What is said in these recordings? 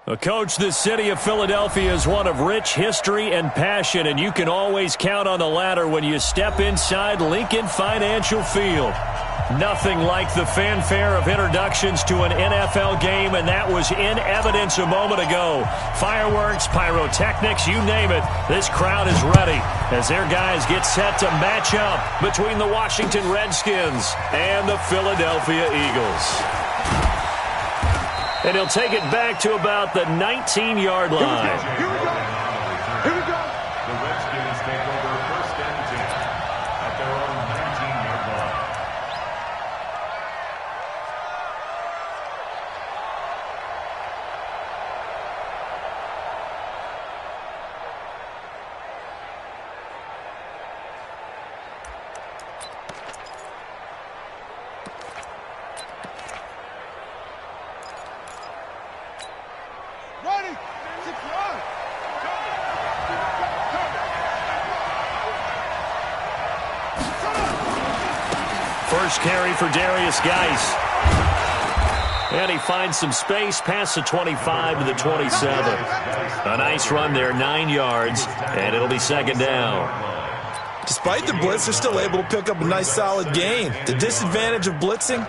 Well, Coach, the city of Philadelphia is one of rich history and passion, and you can always count on the latter when you step inside Lincoln Financial Field. Nothing like the fanfare of introductions to an NFL game, and that was in evidence a moment ago. Fireworks, pyrotechnics, you name it. This crowd is ready as their guys get set to match up between the Washington Redskins and the Philadelphia Eagles. And he'll take it back to about the 19-yard line. Here we go. Here we go. The Redskins take over first and 10 at their own 19-yard line. First carry for Darius Geis. And he finds some space past the 25 to the 27. A nice run there, 9 yards, and it'll be second down. Despite the blitz, they're still able to pick up a nice, solid gain. The disadvantage of blitzing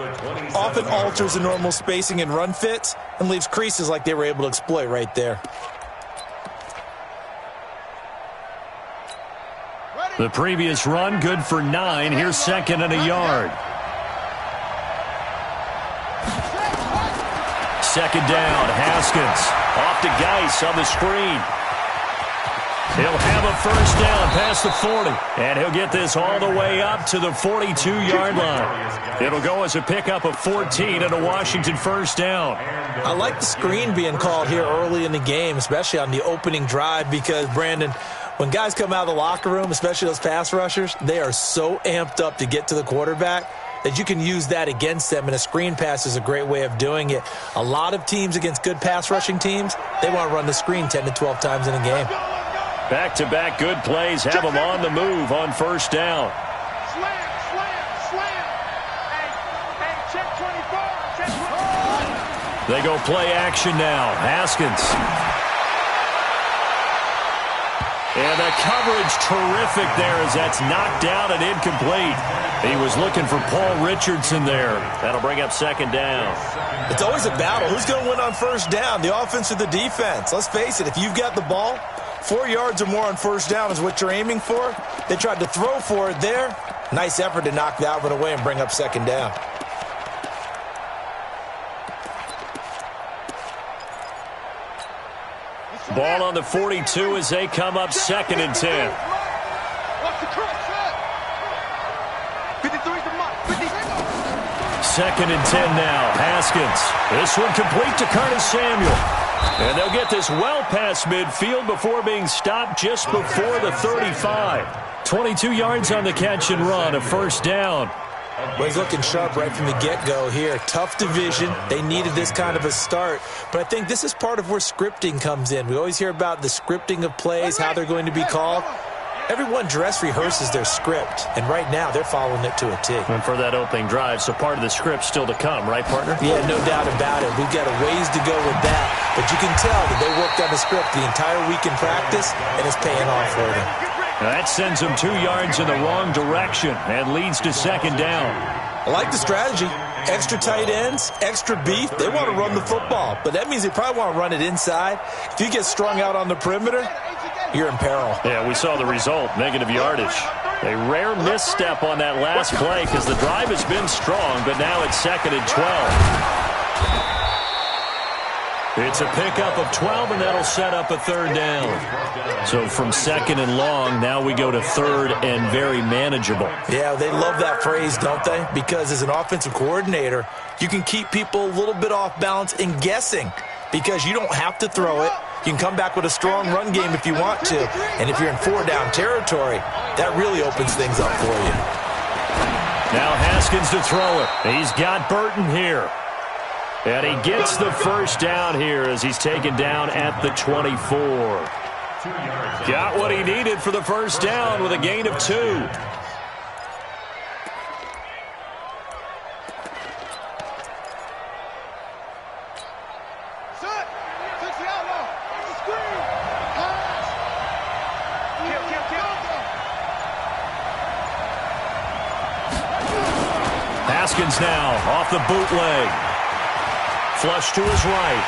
often alters the normal spacing and run fits and leaves creases like they were able to exploit right there. The previous run, good for 9. Here's second and a yard. Second down, Haskins. Off to Geis on the screen. He'll have a first down past the 40. And he'll get this all the way up to the 42-yard line. It'll go as a pickup of 14 and a Washington first down. I like the screen being called here early in the game, especially on the opening drive, because, Brandon, when guys come out of the locker room, especially those pass rushers, they are so amped up to get to the quarterback that you can use that against them, and a screen pass is a great way of doing it. A lot of teams against good pass rushing teams, they want to run the screen 10 to 12 times in a game. Back-to-back good plays have them on the move on first down. Slam, slam, slam. Hey, check 24. Check 24. They go play action now. Haskins. And the coverage terrific there as that's knocked down and incomplete. He was looking for Paul Richardson there. That'll bring up second down. It's always a battle. Who's going to win on first down, the offense or the defense? Let's face it, if you've got the ball, 4 yards or more on first down is what you're aiming for. They tried to throw for it there. Nice effort to knock that one away and bring up second down. Ball on the 42 as they come up second and 10. Second and 10 now. Haskins. This one complete to Curtis Samuel. And they'll get this well past midfield before being stopped just before the 35. 22 yards on the catch and run, a first down. Well, he's looking sharp right from the get-go here. Tough division. They needed this kind of a start. But I think this is part of where scripting comes in. We always hear about the scripting of plays, how they're going to be called. Everyone dress rehearses their script, and right now they're following it to a T. And for that opening drive, so part of the script still to come, right, partner? Yeah, no doubt about it. We've got a ways to go with that. But you can tell that they worked on the script the entire week in practice, and it's paying off for them. That sends them 2 yards in the wrong direction and leads to second down. I like the strategy. Extra tight ends, extra beef. They want to run the football, but that means they probably want to run it inside. If you get strung out on the perimeter, you're in peril. Yeah, we saw the result, negative yardage. A rare misstep on that last play because the drive has been strong, but now it's second and 12. It's a pickup of 12, and that'll set up a third down. So from second and long, now we go to third and very manageable. Yeah, they love that phrase, don't they? Because as an offensive coordinator, you can keep people a little bit off balance and guessing because you don't have to throw it. You can come back with a strong run game if you want to. And if you're in four-down territory, that really opens things up for you. Now Haskins to throw it. He's got Burton here. And he gets the first down here as he's taken down at the 24. Got what he needed for the first down with a gain of 2. Haskins now off the bootleg. Flush to his right.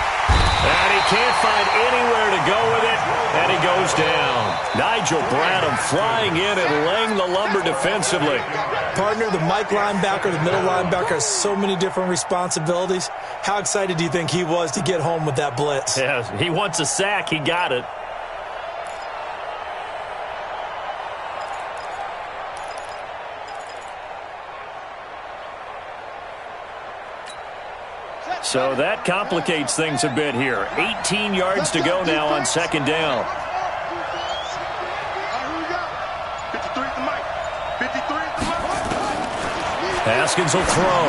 And he can't find anywhere to go with it, and he goes down. Nigel Bradham flying in and laying the lumber defensively. Partner, the Mike linebacker, the middle linebacker has so many different responsibilities. How excited do you think he was to get home with that blitz? Yeah, he wants a sack. He got it. So that complicates things a bit here. 18 yards to go now on second down. Haskins will throw.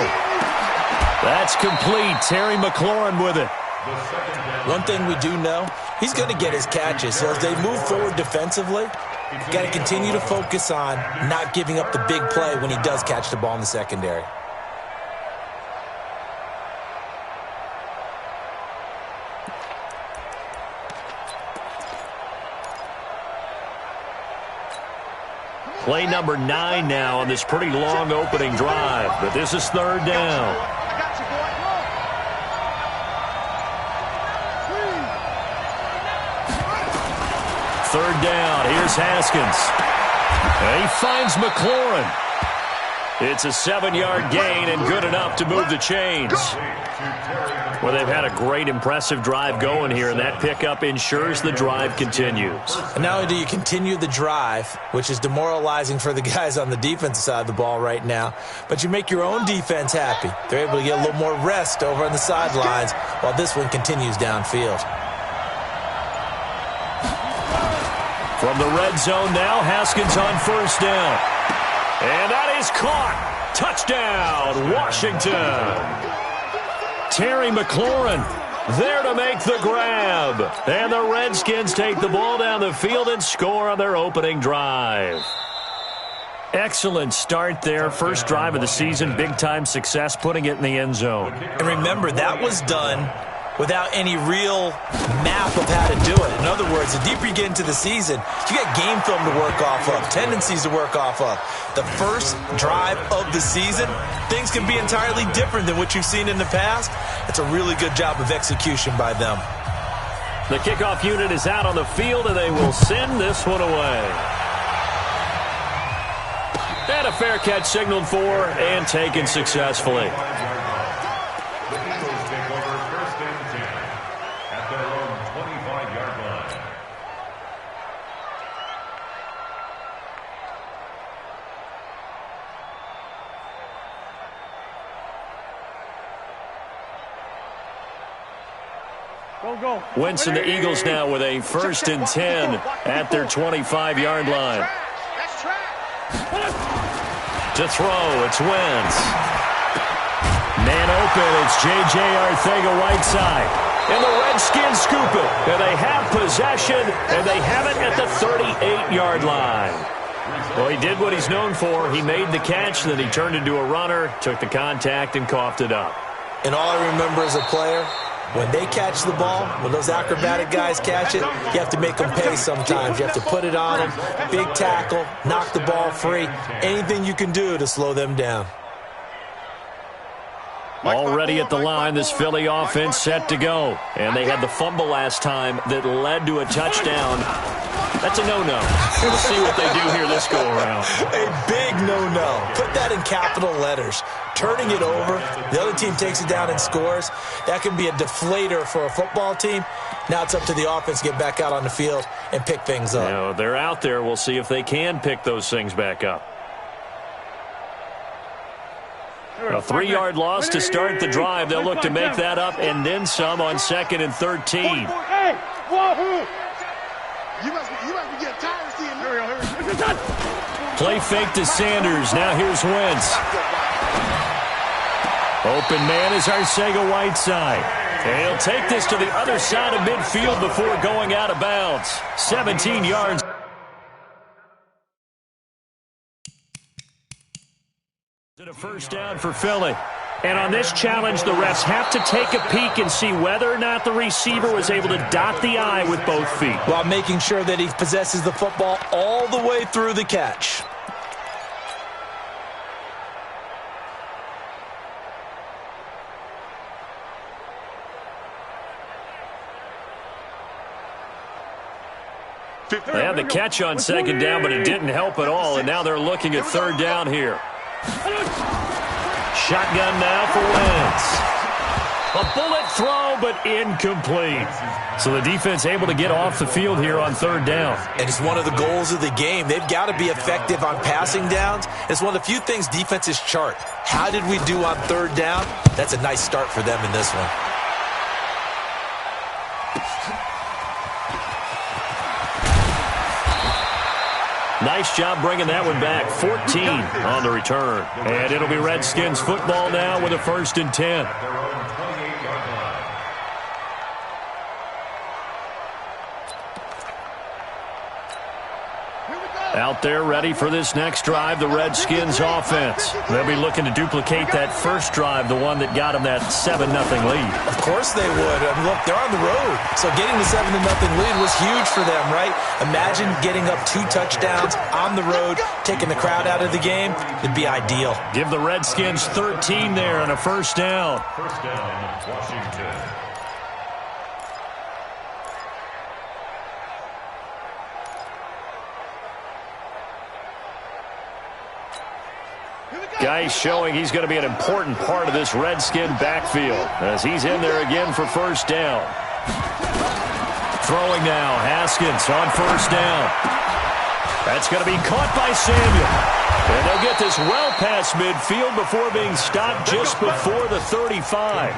That's complete. Terry McLaurin with it. One thing we do know, he's going to get his catches. So as they move forward defensively, you got to continue to focus on not giving up the big play when he does catch the ball in the secondary. Play number 9 now on this pretty long opening drive, but this is third down. Third down, here's Haskins. And he finds McLaurin. It's a 7-yard gain and good enough to move the chains. Well, they've had a great, impressive drive going here, and that pickup ensures the drive continues. And not only do you continue the drive, which is demoralizing for the guys on the defensive side of the ball right now, but you make your own defense happy. They're able to get a little more rest over on the sidelines while this one continues downfield. From the red zone now, Haskins on first down. And that is caught. Touchdown, Washington. Terry McLaurin there to make the grab. And the Redskins take the ball down the field and score on their opening drive. Excellent start there. First drive of the season. Big-time success putting it in the end zone. And remember, that was done without any real map of how to do it. In other words, the deeper you get into the season, you get game film to work off of, tendencies to work off of. The first drive of the season, things can be entirely different than what you've seen in the past. It's a really good job of execution by them. The kickoff unit is out on the field, and they will send this one away. And a fair catch signaled for and taken successfully. Wentz and the Eagles now with a 1st and 10 at their 25-yard line. To throw, it's Wentz. Man open, it's J.J. Arcega-Whiteside. And the Redskins scoop it. And they have possession, and they have it at the 38-yard line. Well, he did what he's known for. He made the catch, then he turned into a runner, took the contact, and coughed it up. And all I remember as a player, when they catch the ball, when those acrobatic guys catch it, you have to make them pay sometimes. You have to put it on them, big tackle, knock the ball free, anything you can do to slow them down. Already at the line, this Philly offense set to go. And they had the fumble last time that led to a touchdown. That's a no-no. We'll see what they do here this go-around. A big no-no. Put that in capital letters. Turning it over, the other team takes it down and scores. That can be a deflator for a football team. Now it's up to the offense to get back out on the field and pick things up. You know, they're out there. We'll see if they can pick those things back up. A 3-yard loss to start the drive. They'll look to make that up and then some on 2nd and 13. Play fake to Sanders. Now here's Wentz. Open man is Arcega-Whiteside. And he'll take this to the other side of midfield before going out of bounds. 17 yards. A first down for Philly. And on this challenge, the refs have to take a peek and see whether or not the receiver was able to dot the I with both feet, while making sure that he possesses the football all the way through the catch. They had the catch on second down, but it didn't help at all, and now they're looking at third down here. Shotgun now for Wentz. A bullet throw, but incomplete. So the defense able to get off the field here on third down. And it's one of the goals of the game. They've got to be effective on passing downs. It's one of the few things defenses chart. How did we do on third down? That's a nice start for them in this one. Nice job bringing that one back. 14 on the return. And it'll be Redskins football now with a 1st and 10. Out there ready for this next drive, the Redskins offense. They'll be looking to duplicate that first drive, the one that got them that 7-0 lead. Of course they would. I mean, look, they're on the road. So getting the 7-0 lead was huge for them, right? Imagine getting up 2 touchdowns on the road, taking the crowd out of the game. It'd be ideal. Give the Redskins 13 there and a 1st down. First down, Washington. Guys showing he's going to be an important part of this Redskin backfield as he's in there again for 1st down. Throwing now, Haskins on 1st down. That's going to be caught by Samuel. And they'll get this well past midfield before being stopped just before the 35.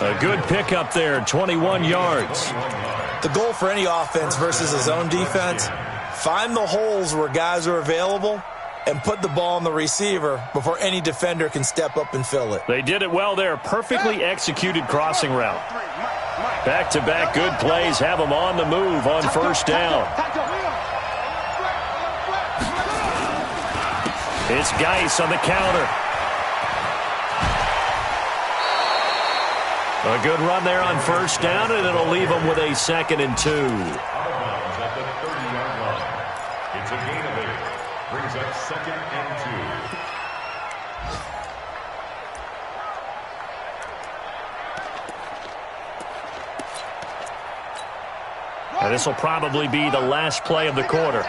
A good pickup there, 21 yards. The goal for any offense versus a zone defense, find the holes where guys are available and put the ball on the receiver before any defender can step up and fill it. They did it well there. Perfectly executed crossing route. Back-to-back good plays have them on the move on 1st down. It's Geis on the counter. A good run there on 1st down, and it'll leave them with a 2nd and 2. Out of bounds at the 30-yard line. It's a gain of 8. Brings up 2nd and 2. And this will probably be the last play of the quarter.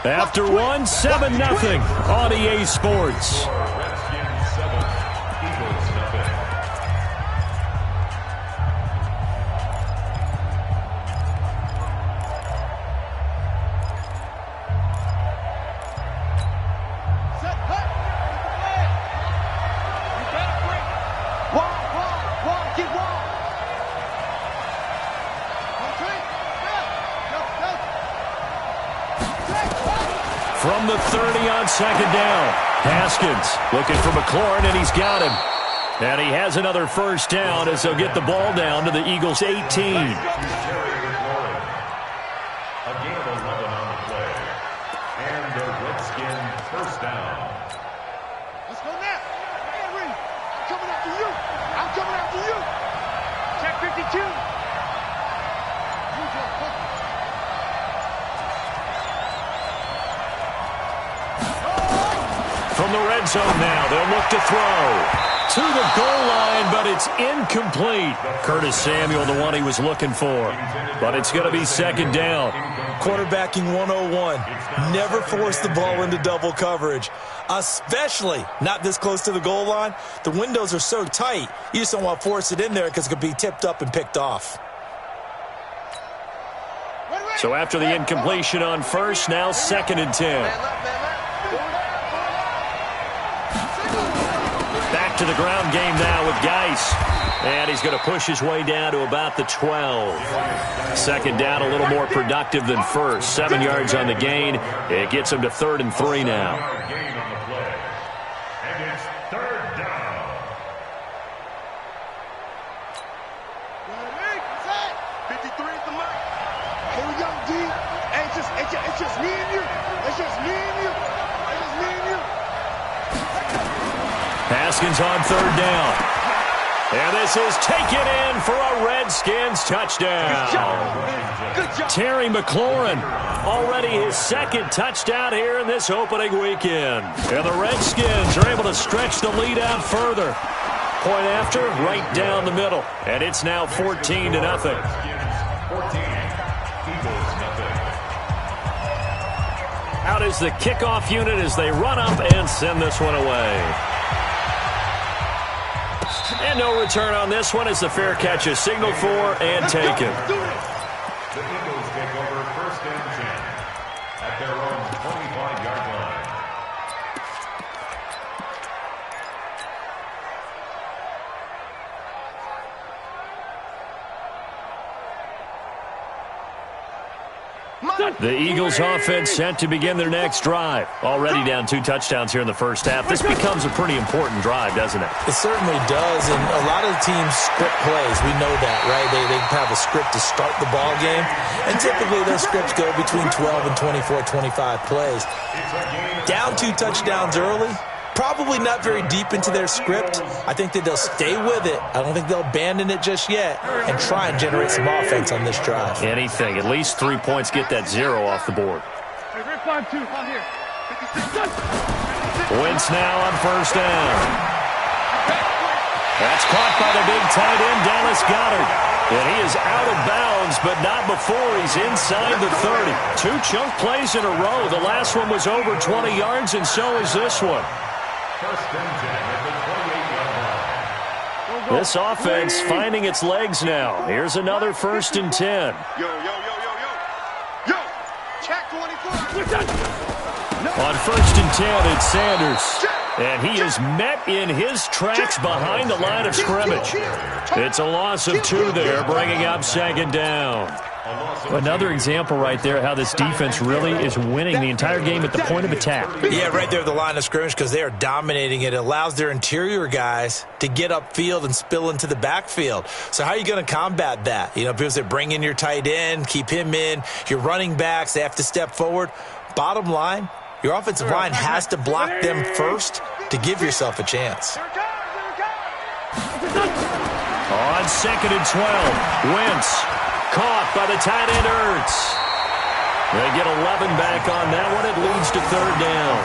After one, 7-0 on EA Sports. Redskins 7, Eagles 0. From the 30 on 2nd down. Haskins looking for McLaurin, and he's got him. And he has another 1st down as they'll get the ball down to the Eagles' 18. A gain of 11 on the play. And the Redskin 1st down. Let's go now. Henry, I'm coming after you. I'm coming after you. Check 52. From the red zone now, they'll look to throw. To the goal line, but it's incomplete. Curtis Samuel, the one he was looking for. But it's going to be 2nd down. Quarterbacking 101. Never force the ball into double coverage, especially not this close to the goal line. The windows are so tight, you just don't want to force it in there because it could be tipped up and picked off. So after the incompletion on 1st, now 2nd and 10. Back to the ground game now with Geis. And he's going to push his way down to about the 12. 2nd down, a little more productive than 1st. 7 yards on the gain. It gets him to 3rd and 3 now. Gain on the play. And it's 3rd down. It's just me and you. It's just me and you. It's just me and you. Haskins on 3rd down. And this is taken in for a Redskins touchdown. Good job. Terry McLaurin, already his 2nd touchdown here in this opening weekend. And the Redskins are able to stretch the lead out further. Point after, right down the middle. And it's now 14-0. Out is the kickoff unit as they run up and send this one away. And no return on this one as the fair catch is signaled for and taken. The Eagles take over 1st and 10 at their own 25-yard line. The Eagles offense set to begin their next drive. Already down 2 touchdowns here in the first half. This becomes a pretty important drive, doesn't it? It certainly does, and a lot of the teams script plays. We know that, right? They have a script to start the ball game, and typically those scripts go between 12 and 24, 25 plays. Down 2 touchdowns early, probably not very deep into their script. I think that they'll stay with it. I don't think they'll abandon it just yet and try and generate some offense on this drive. Anything. At least 3 points, get that 0 off the board. Wentz now on 1st down. That's caught by the big tight end, Dallas Goedert. And he is out of bounds, but not before he's inside the 30. 2 chunk plays in a row. The last one was over 20 yards, and so is this one. 1st and 10 at the 28-yard line. This offense finding its legs now. Here's another 1st and 10. Yo. Check 24. On 1st and 10, it's Sanders. And he is met in his tracks behind the line of scrimmage. It's a loss of 2 there, bringing up 2nd down. Another example right there how this defense really is winning the entire game at the point of attack. Yeah, right there at the line of scrimmage because they are dominating it. It allows their interior guys to get upfield and spill into the backfield. So how are you going to combat that? You know, people say bring in your tight end, keep him in. Your running backs, they have to step forward. Bottom line, your offensive line has to block them first to give yourself a chance. On 2nd and 12, Wentz. Caught by the tight end, Ertz. They get 11 back on that one. It leads to 3rd down.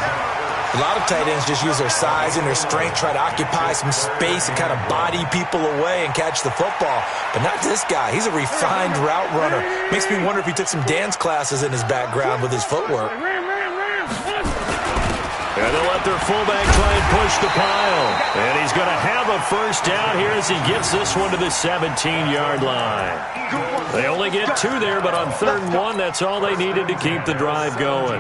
A lot of tight ends just use their size and their strength, try to occupy some space and kind of body people away and catch the football. But not this guy. He's a refined route runner. Makes me wonder if he took some dance classes in his background with his footwork. And they'll let their fullback try and push the pile. And he's going to have a 1st down here as he gets this one to the 17-yard line. They only get 2 there, but on 3rd and 1, that's all they needed to keep the drive going.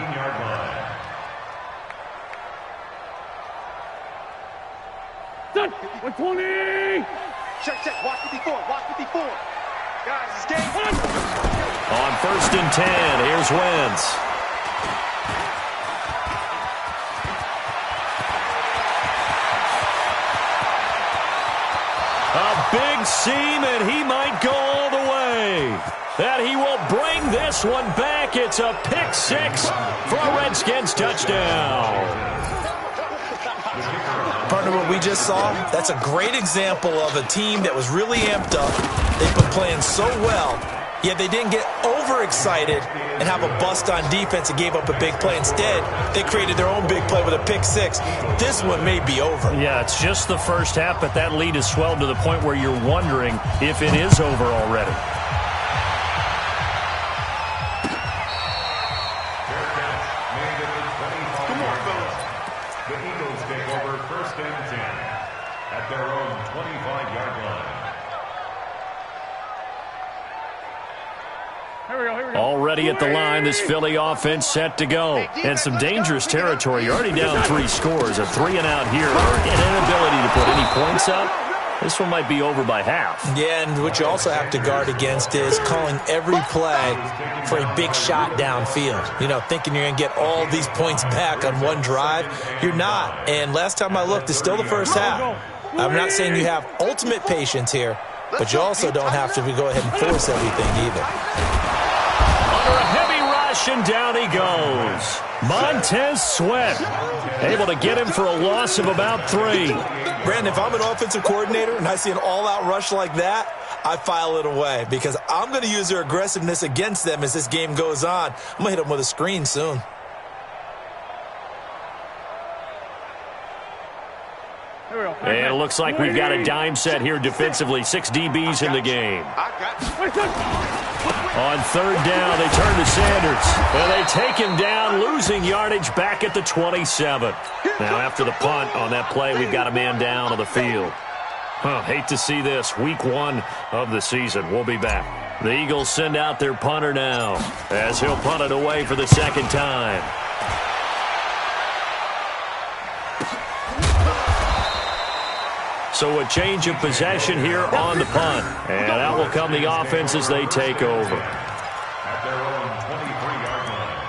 Check. Watch 54. Guys, it's game. On 1st and 10, here's Wentz. A big seam, and he might go all the way. That he will bring this one back. It's a pick 6 for a Redskins touchdown. Partner, what we just saw, that's a great example of a team that was really amped up. They've been playing so well, yet they didn't get overexcited and have a bust on defense and gave up a big play. Instead, they created their own big play with a pick 6. This one may be over. Yeah, it's just the first half, but that lead has swelled to the point where you're wondering if it is over already. Come on, fellas. The Eagles take over 1st and 10 at their own 25-yard line. Already at the line, this Philly offense set to go. And some dangerous territory. You're already down 3 scores. A 3 and out here. An inability to put any points up. This one might be over by half. Yeah, and what you also have to guard against is calling every play for a big shot downfield. You know, thinking you're going to get all these points back on one drive. You're not. And last time I looked, it's still the first half. I'm not saying you have ultimate patience here, but you also don't have to go ahead and force everything either. Under a heavy rush, and down he goes. Montez Sweat able to get him for a loss of about 3. Brandon, if I'm an offensive coordinator and I see an all-out rush like that, I file it away because I'm going to use their aggressiveness against them as this game goes on. I'm going to hit them with a screen soon. And looks like we've got a dime set here defensively. 6 DBs in the game. On third down, they turn to Sanders. And they take him down, losing yardage back at the 27. Now, after the punt on that play, we've got a man down on the field. Hate to see this. Week 1 of the season. We'll be back. The Eagles send out their punter now as he'll punt it away for the second time. So a change of possession here on the punt. And out will come the offense as they take over. At their own 23-yard line.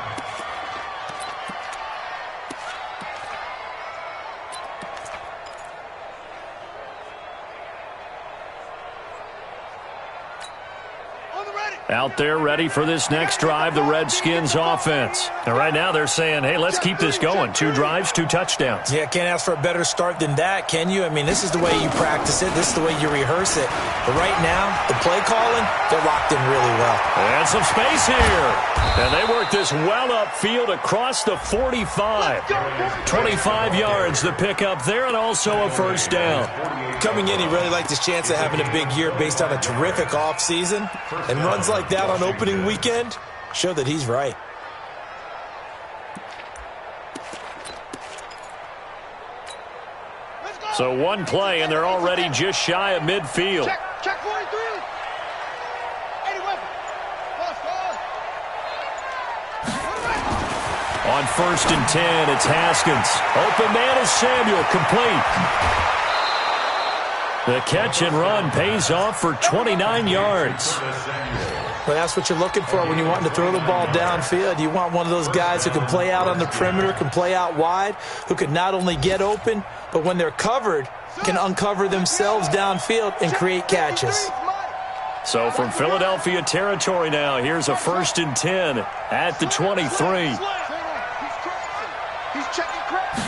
Out there ready for this next drive, the Redskins offense. And right now they're saying, hey, let's keep this going. 2 drives, 2 touchdowns. Yeah, can't ask for a better start than that, can you? I mean, this is the way you practice it. This is the way you rehearse it. But right now, the play calling, they're locked in really well. And some space here. And they work this well upfield across the 45. 25 yards the pickup there, and also a first down. Coming in, he really liked his chance of having a big year based on a terrific offseason. And runs like that on opening weekend show that he's right. So one play, and they're already just shy of midfield. Check 43. 81. On 1st and 10, it's Haskins. Open man is Samuel, complete. The catch and run pays off for 29 yards. Well, that's what you're looking for when you're wanting to throw the ball downfield. You want one of those guys who can play out on the perimeter, can play out wide, who can not only get open, but when they're covered, can uncover themselves downfield and create catches. So from Philadelphia territory now, here's a 1st and 10 at the 23. He's checking cracks.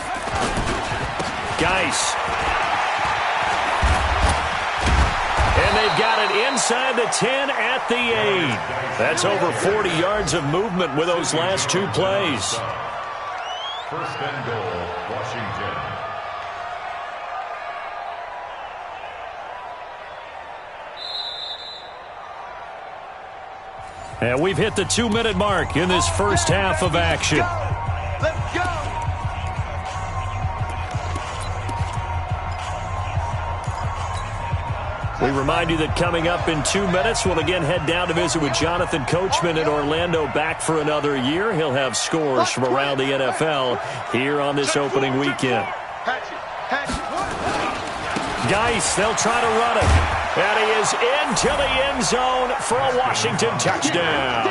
Geis. And they've got it inside the 10 at the 8. That's over 40 yards of movement with those last 2 plays. 1st and goal, Washington. And we've hit the 2-minute mark in this first half of action. Let's go. We remind you that coming up in 2 minutes, we'll again head down to visit with Jonathan Coachman in Orlando, back for another year. He'll have scores from around the NFL here on this opening weekend. Geis, they'll try to run it. And he is into the end zone for a Washington touchdown.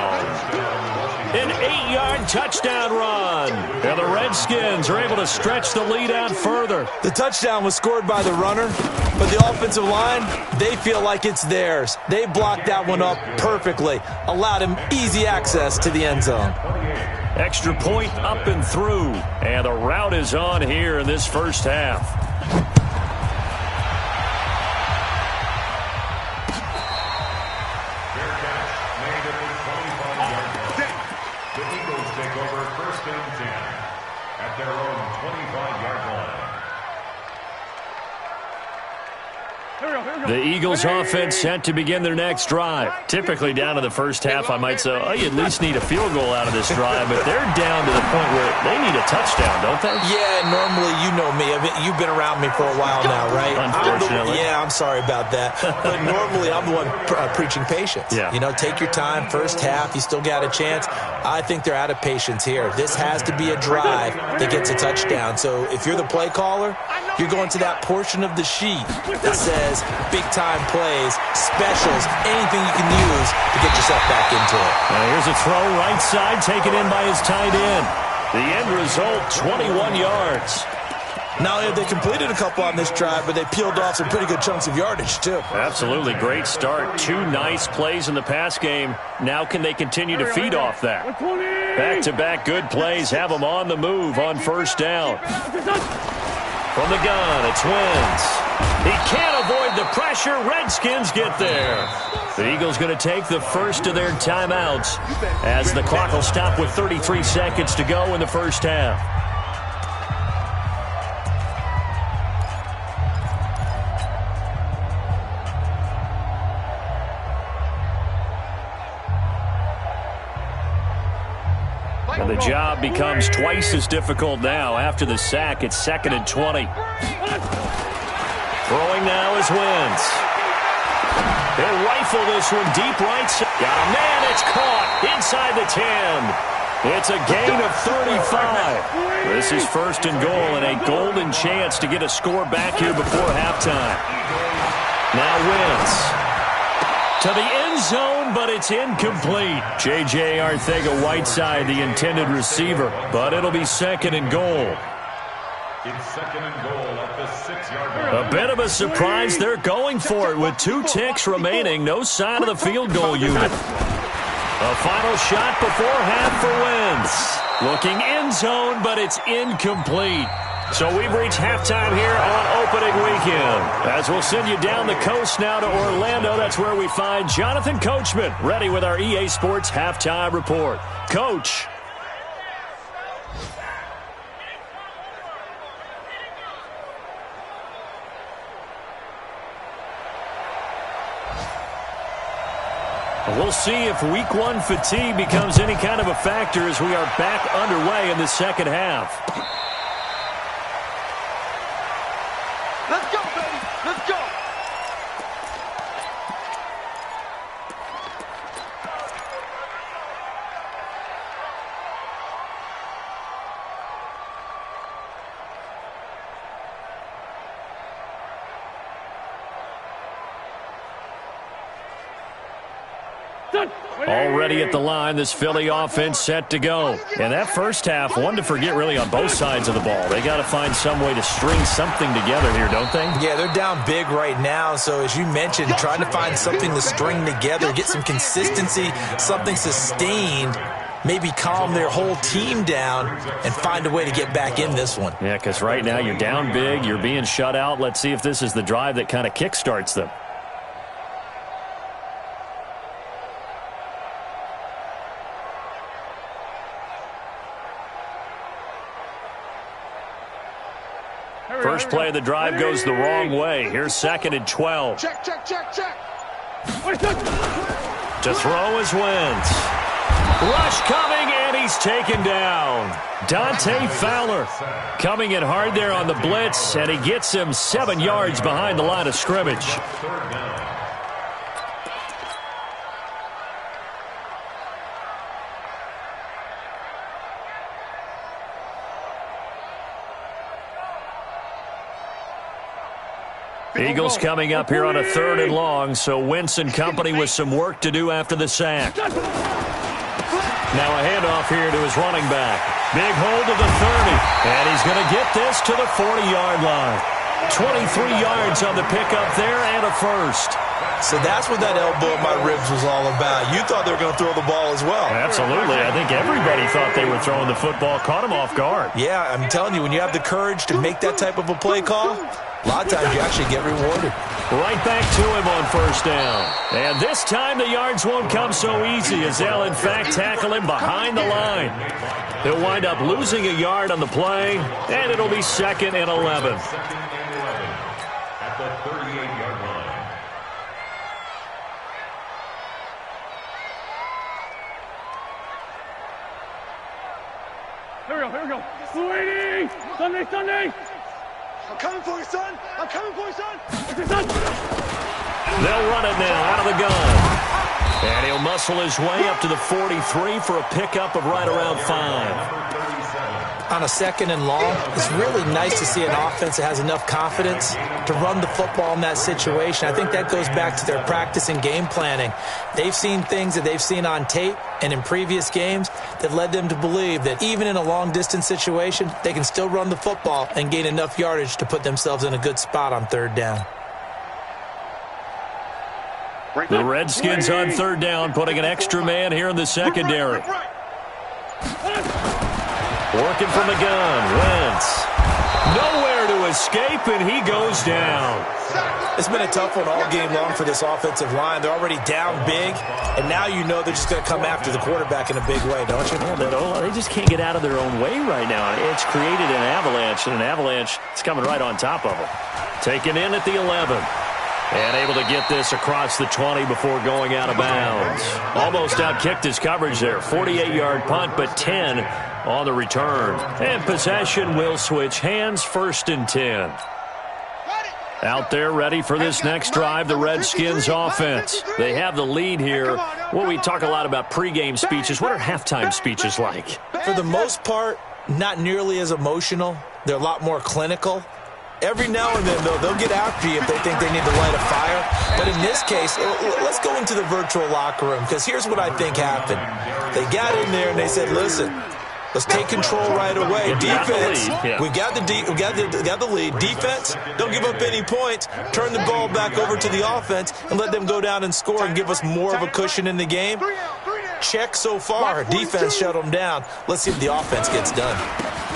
An 8-yard touchdown run. And the Redskins are able to stretch the lead out further. The touchdown was scored by the runner, but the offensive line, they feel like it's theirs. They blocked that one up perfectly, allowed him easy access to the end zone. Extra point up and through. And the route is on here in this first half. The Eagles offense set to begin their next drive. Typically down to the first half, I might say, oh, you at least need a field goal out of this drive, but they're down to the point where they need a touchdown, don't they? Yeah, normally, you know me. I mean, you've been around me for a while now, right? Unfortunately. I'm sorry about that. But normally, I'm the one preaching patience. Yeah. You know, take your time. First half, you still got a chance. I think they're out of patience here. This has to be a drive that gets a touchdown. So if you're the play caller, you're going to that portion of the sheet that says big-time plays, specials, anything you can use to get yourself back into it. Now here's a throw right side taken in by his tight end. The end result, 21 yards. Not only have they completed a couple on this drive, but they peeled off some pretty good chunks of yardage, too. Absolutely. Great start. 2 nice plays in the pass game. Now can they continue to feed off that? Back-to-back good plays have them on the move on first down. From the gun, it's Wentz. He can't avoid the pressure. Redskins get there. The Eagles going to take the first of their timeouts as the clock will stop with 33 seconds to go in the first half. And the job becomes twice as difficult now. After the sack, it's 2nd and 20. Throwing now is Wentz. He'll rifle this one deep right side. Got a man, it's caught inside the 10. It's a gain of 35. This is 1st and goal and a golden chance to get a score back here before halftime. Now Wentz. To the end zone, but it's incomplete. J.J. Arcega-Whiteside, the intended receiver, but it'll be 2nd and goal. It's 2nd and goal at the 6-yard line. A bit of a surprise. They're going for it with 2 ticks remaining. No sign of the field goal unit. A final shot before half for Wentz. Looking end zone, but it's incomplete. So we've reached halftime here on opening weekend. As we'll send you down the coast now to Orlando. That's where we find Jonathan Coachman, ready with our EA Sports halftime report. Coach. We'll see if week 1 fatigue becomes any kind of a factor as we are back underway in the second half. Let's go, baby. Let's go. Already at the line, this Philly offense set to go. And that first half, one to forget really on both sides of the ball. They got to find some way to string something together here, don't they? Yeah, they're down big right now. So as you mentioned, trying to find something to string together, get some consistency, something sustained, maybe calm their whole team down and find a way to get back in this one. Yeah, because right now you're down big, you're being shut out. Let's see if this is the drive that kind of kickstarts them. First play of the drive goes the wrong way. Here's 2nd and 12. Check, check, check, check. To throw is Wentz. Rush coming, and he's taken down. Dante Fowler coming in hard there on the blitz, and he gets him 7 yards behind the line of scrimmage. Eagles coming up here on a 3rd and long, so Wentz and company with some work to do after the sack. Now a handoff here to his running back. Big hold to the 30, and he's going to get this to the 40-yard line. 23 yards on the pickup there and a first. So that's what that elbow in my ribs was all about. You thought they were going to throw the ball as well. Absolutely. I think everybody thought they were throwing the football, caught him off guard. Yeah, I'm telling you, when you have the courage to make that type of a play call, a lot of times you actually get rewarded. Right back to him on 1st down. And this time the yards won't come so easy as they'll, in fact, tackle him behind the line. He'll wind up losing a yard on the play, and it'll be 2nd and 11. At the 38-yard line. Here we go. Sweetie! Sunday! I'm coming for you, son. I'm coming for you, son. They'll run it now out of the gun. And he'll muscle his way up to the 43 for a pickup of right around 5. On a 2nd and long, it's really nice to see an offense that has enough confidence to run the football in that situation. I think that goes back to their practice and game planning. They've seen things that they've seen on tape and in previous games that led them to believe that even in a long-distance situation, they can still run the football and gain enough yardage to put themselves in a good spot on 3rd down. The Redskins on 3rd down, putting an extra man here in the secondary. Working from the gun, Wentz. Nowhere to escape, and he goes down. It's been a tough one all game long for this offensive line. They're already down big, and now you know they're just going to come after the quarterback in a big way, don't you? Yeah, they just can't get out of their own way right now. It's created an avalanche, and an avalanche is coming right on top of them. Taken in at the 11. And able to get this across the 20 before going out of bounds. Almost outkicked his coverage there. 48-yard punt, but 10 on the return. And possession will switch hands, 1st and 10. Out there ready for this next drive, the Redskins offense. They have the lead here. Well, we talk a lot about pregame speeches. What are halftime speeches like? For the most part, not nearly as emotional. They're a lot more clinical. Every now and then, though, they'll get after you if they think they need to light a fire. But in this case, let's go into the virtual locker room, because here's what I think happened. They got in there and they said, listen, let's take control right away. Defense, we got the lead. Defense, don't give up any points. Turn the ball back over to the offense and let them go down and score and give us more of a cushion in the game. Check so far. Defense shut them down. Let's see if the offense gets done.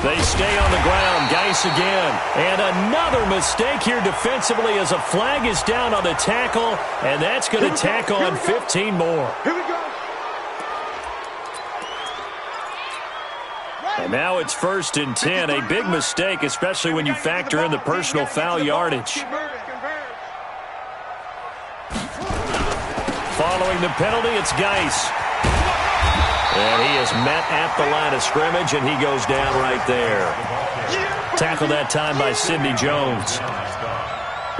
They stay on the ground. Geis again. And another mistake here defensively as a flag is down on the tackle, and that's going to tack on 15 more. Here we go. And now it's 1st and 10. A big mistake, especially when you factor in the personal foul yardage. Following the penalty, it's Geis. And he is met at the line of scrimmage, and he goes down right there. Tackled that time by Sidney Jones.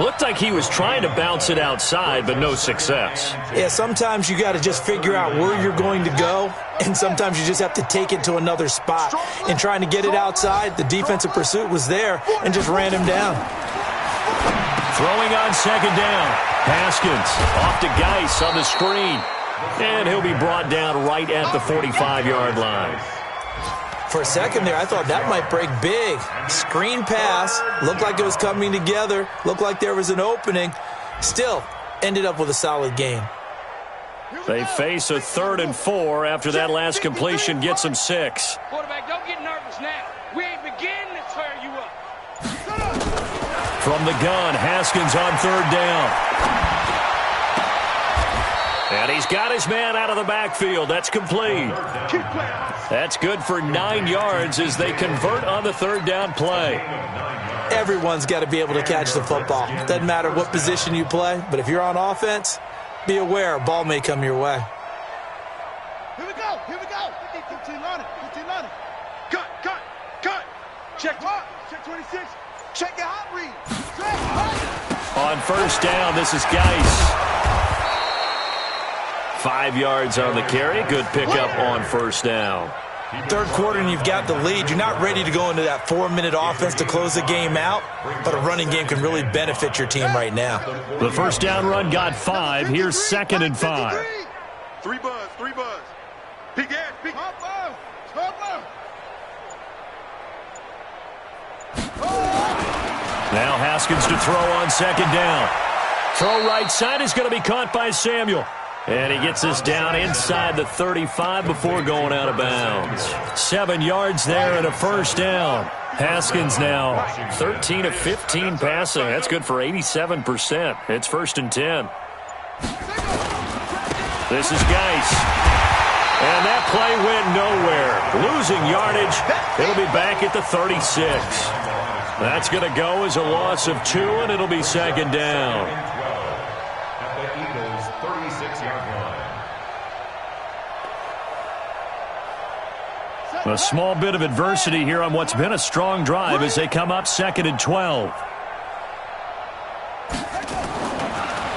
Looked like he was trying to bounce it outside, but no success. Yeah, sometimes you got to just figure out where you're going to go, and sometimes you just have to take it to another spot. In trying to get it outside, the defensive pursuit was there and just ran him down. Throwing on 2nd down. Haskins off to Geis on the screen. And he'll be brought down right at the 45-yard line. For a second there, I thought that might break big. Screen pass. Looked like it was coming together. Looked like there was an opening. Still, ended up with a solid game. They face a 3rd and 4 after that last completion gets them 6. Quarterback, don't get nervous now. We ain't beginning to tear you up. From the gun, Haskins on 3rd down. And he's got his man out of the backfield. That's complete. That's good for 9 yards as they convert on the 3rd down play. Everyone's got to be able to catch the football. Doesn't matter what position you play, but if you're on offense, be aware a ball may come your way. Here we go. Here we go. 15 on it. 15 on it. Cut. Check 26. Check your hot read. On 1st down, this is Geis. 5 yards on the carry. Good pickup on 1st down. 3rd quarter and you've got the lead. You're not ready to go into that 4-minute offense to close the game out, but a running game can really benefit your team right now. The 1st down run got 5. Here's 2nd and 5. 3 buzz. Big ass. Now Haskins to throw on 2nd down. Throw right side is going to be caught by Samuel. And he gets this down inside the 35 before going out of bounds. 7 yards there and a 1st down. Haskins now 13 of 15 passing. That's good for 87%. It's 1st and 10. This is Geis. And that play went nowhere. Losing yardage. It'll be back at the 36. That's going to go as a loss of 2, and it'll be 2nd down. A small bit of adversity here on what's been a strong drive as they come up 2nd and 12.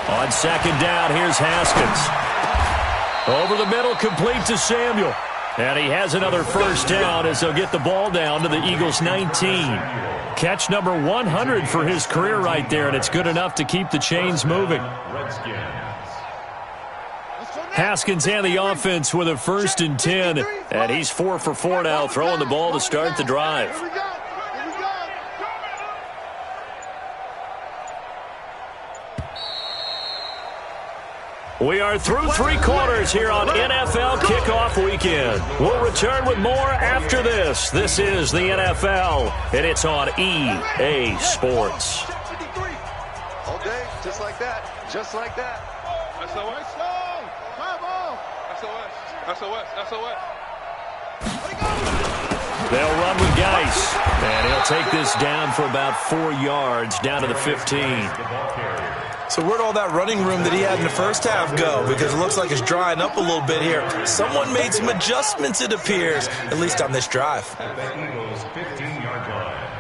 On 2nd down, here's Haskins. Over the middle, complete to Samuel. And he has another 1st down as they'll get the ball down to the Eagles' 19. Catch number 100 for his career right there, and it's good enough to keep the chains moving. Haskins and the offense with a 1st and 10, and he's 4 for 4 now, throwing the ball to start the drive. We are through 3 quarters here on NFL Kickoff Weekend. We'll return with more after this. This is the NFL, and it's on EA Sports. All day, just like that. Just like that. SOS. SOS. SOS. SOS. They'll run with Geis. And he'll take this down for about 4 yards, down to the 15. So where'd all that running room that he had in the first half go? Because it looks like it's drying up a little bit here. Someone made some adjustments, it appears, at least on this drive. At the Eagles' 15-yard line.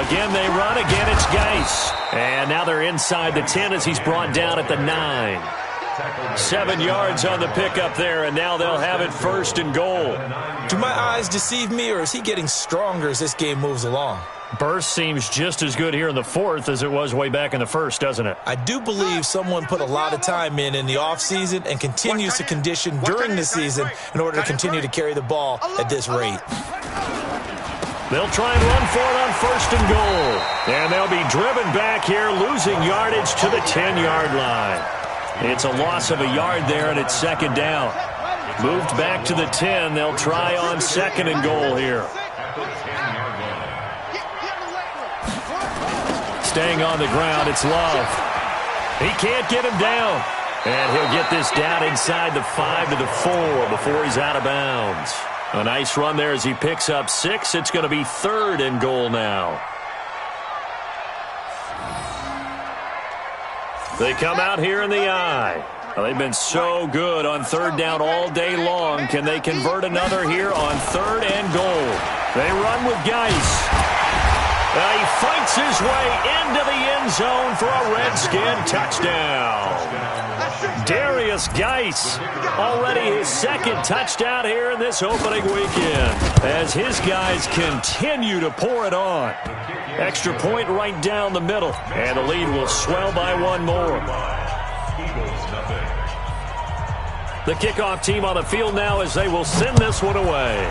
Again, they run. Again, it's Geis. And now they're inside the 10 as he's brought down at the 9. 7 yards on the pickup there, and now they'll have it 1st and goal. Do my eyes deceive me, or is he getting stronger as this game moves along? Burst seems just as good here in the 4th as it was way back in the 1st, doesn't it? I do believe someone put a lot of time in the offseason and continues to condition during the season in order to continue to carry the ball at this rate. They'll try and run for it on 1st and goal. And they'll be driven back here, losing yardage to the 10-yard line. It's a loss of a yard there, and it's 2nd down. Moved back to the 10. They'll try on 2nd and goal here. Staying on the ground, it's Love. He can't get him down. And he'll get this down inside the 5 to the 4 before he's out of bounds. A nice run there as he picks up 6. It's going to be 3rd and goal now. They come out here in the I. Well, they've been so good on 3rd down all day long. Can they convert another here on 3rd and goal? They run with Geis. He fights his way into the end zone for a Redskin touchdown. Darius Geis, already his 2nd touchdown here in this opening weekend, as his guys continue to pour it on. Extra point right down the middle, and the lead will swell by 1 more. The kickoff team on the field now as they will send this one away.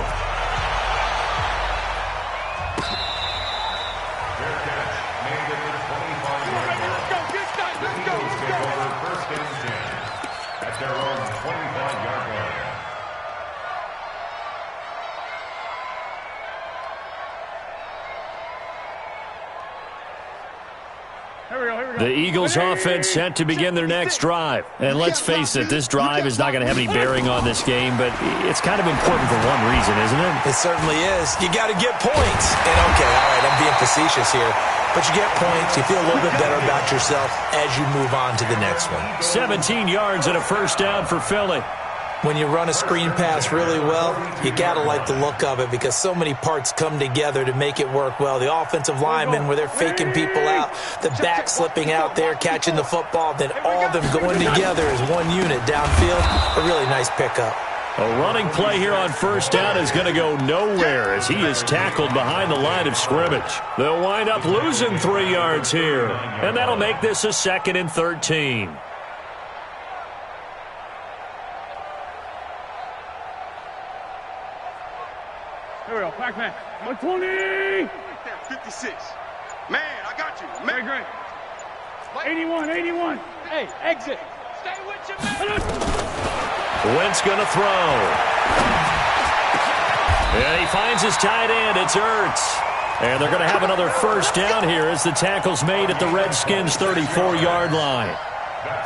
The Eagles offense set to begin their next drive. And let's face it, this drive is not going to have any bearing on this game, but it's kind of important for one reason, isn't it? It certainly is. You got to get points. And okay, all right, I'm being facetious here. But you get points, you feel a little bit better about yourself as you move on to the next one. 17 yards and a 1st down for Philly. When you run a screen pass really well, you got to like the look of it because so many parts come together to make it work well. The offensive linemen, where they're faking people out, the back slipping out there, catching the football, then all of them going together as one unit downfield. A really nice pickup. A running play here on 1st down is going to go nowhere as he is tackled behind the line of scrimmage. They'll wind up losing 3 yards here, and that'll make this a 2nd and 13. Here we go, pack man. 120! 56. Man, I got you. Man. Great. 81. Hey, exit. Stay with your man. Wentz going to throw. And he finds his tight end. It's Ertz. And they're going to have another 1st down here as the tackle's made at the Redskins' 34-yard line.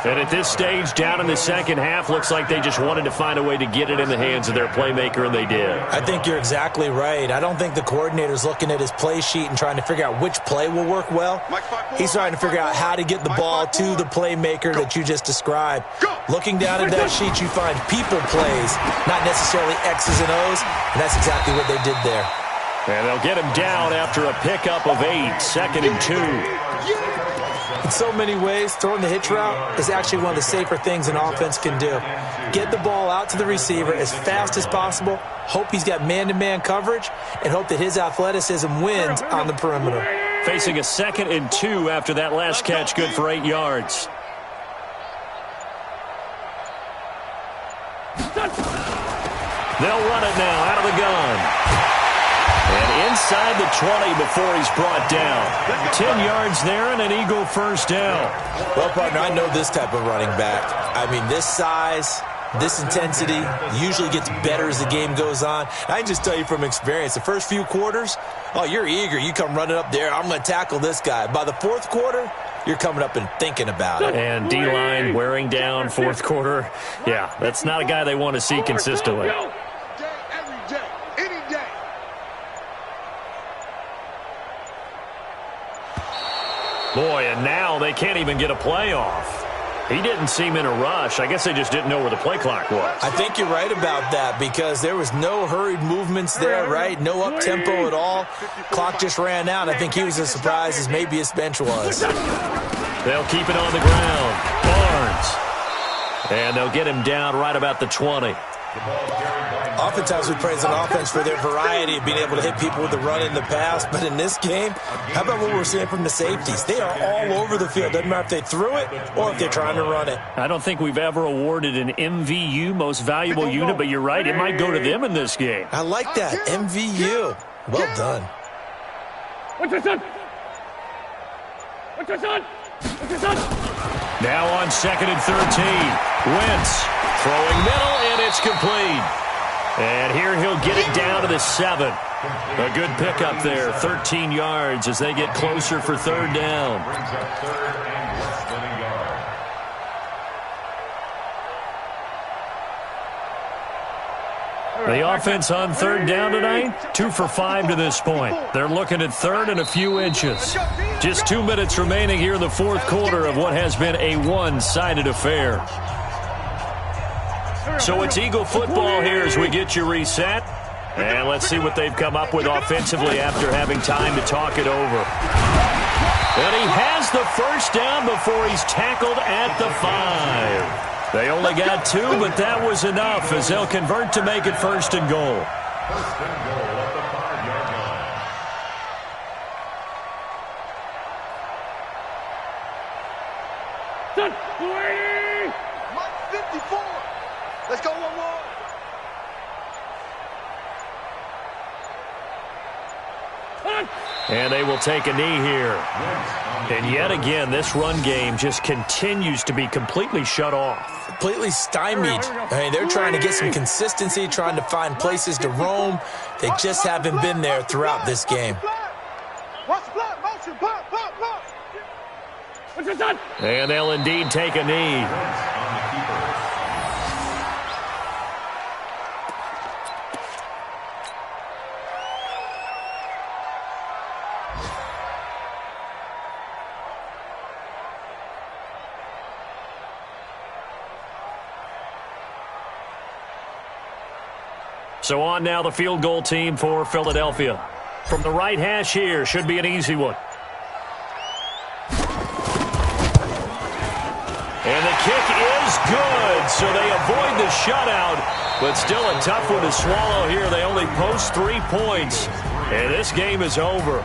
And at this stage, down in the 2nd half, looks like they just wanted to find a way to get it in the hands of their playmaker, and they did. I think you're exactly right. I don't think the coordinator's looking at his play sheet and trying to figure out which play will work well. He's trying to figure out how to get the ball to the playmaker that you just described. Looking down at that sheet, you find people plays, not necessarily X's and O's, and that's exactly what they did there. And they'll get him down after a pickup of 8, 2nd and 2. In so many ways, throwing the hitch route is actually one of the safer things an offense can do. Get the ball out to the receiver as fast as possible, hope he's got man-to-man coverage, and hope that his athleticism wins on the perimeter. Facing a 2nd and 2 after that last catch, good for 8 yards. They'll run it now out of the gun. And inside the 20 before he's brought down. 10 yards there and an Eagle 1st down. Well, partner, I know this type of running back. I mean, this size, this intensity usually gets better as the game goes on. I can just tell you from experience, the first few quarters, oh, you're eager. You come running up there, I'm going to tackle this guy. By the 4th quarter, you're coming up and thinking about it. And D-line wearing down fourth quarter. Yeah, that's not a guy they want to see consistently. Every day, any day. Boy, and now they can't even get a play off. He didn't seem in a rush. I guess they just didn't know where the play clock was. I think you're right about that because there was no hurried movements there, right? No up-tempo at all. Clock just ran out. I think he was as surprised as maybe his bench was. They'll keep it on the ground. Barnes. And they'll get him down right about the 20. Oftentimes we praise an offense for their variety of being able to hit people with the run and the pass, but in this game, how about what we're seeing from the safeties? They are all over the field. Doesn't matter if they threw it or if they're trying to run it. I don't think we've ever awarded an MVU, most valuable unit, but you're right, it might go to them in this game. I like that, MVU. Well done. What's your son? What's your son? What's your son? Now on 2nd and 13. Wentz throwing middle, and it's complete. And here he'll get it down to the 7. A good pickup there, 13 yards as they get closer for third down. Brings up third and less than a yard. The offense on third down tonight, 2 for 5 to this point. They're looking at third and a few inches. Just 2 minutes remaining here in the fourth quarter of what has been a one-sided affair. So it's Eagle football here as we get you reset. And let's see what they've come up with offensively after having time to talk it over. And he has the first down before he's tackled at the 5. They only got 2, but that was enough as they'll convert to make it 1st and goal. 1st and goal at the 5-yard line. Son, 40! Mike 54. Let's go one more. And they will take a knee here. And yet again, this run game just continues to be completely shut off. Completely stymied. I mean, they're trying to get some consistency, trying to find places to roam. They just haven't been there throughout this game. Watch the block, motion, pop, pop, pop. What's your son? And they'll indeed take a knee. So on now the field goal team for Philadelphia. From the right hash here, should be an easy one. And the kick is good, so they avoid the shutout, but still a tough one to swallow here. They only post 3 points, and this game is over.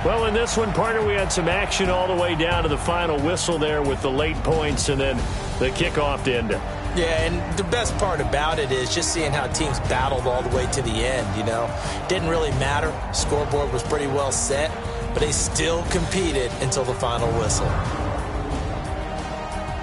Well, in this one, partner, we had some action all the way down to the final whistle there with the late points and then the kickoff to end it. Yeah, and the best part about it is just seeing how teams battled all the way to the end, you know. Didn't really matter. Scoreboard was pretty well set, but they still competed until the final whistle.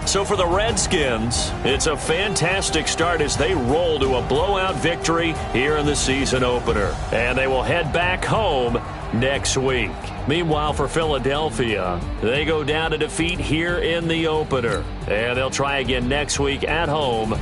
So for the Redskins, it's a fantastic start as they roll to a blowout victory here in the season opener. And they will head back home next week. Meanwhile, for Philadelphia, they go down to defeat here in the opener. And they'll try again next week at home.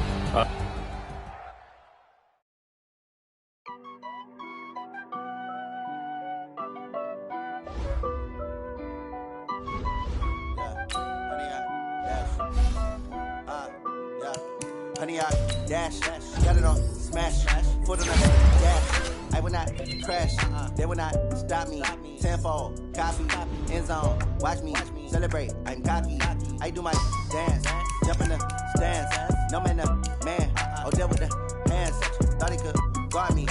Honey, I dash, got it on, smash, foot on the dash. I will not crash, they will not stop me. Tenfold, copy, end zone, watch me celebrate. I'm cocky, I do my dance, jump in the stands. No man, oh, there with the hands, thought he could guard me.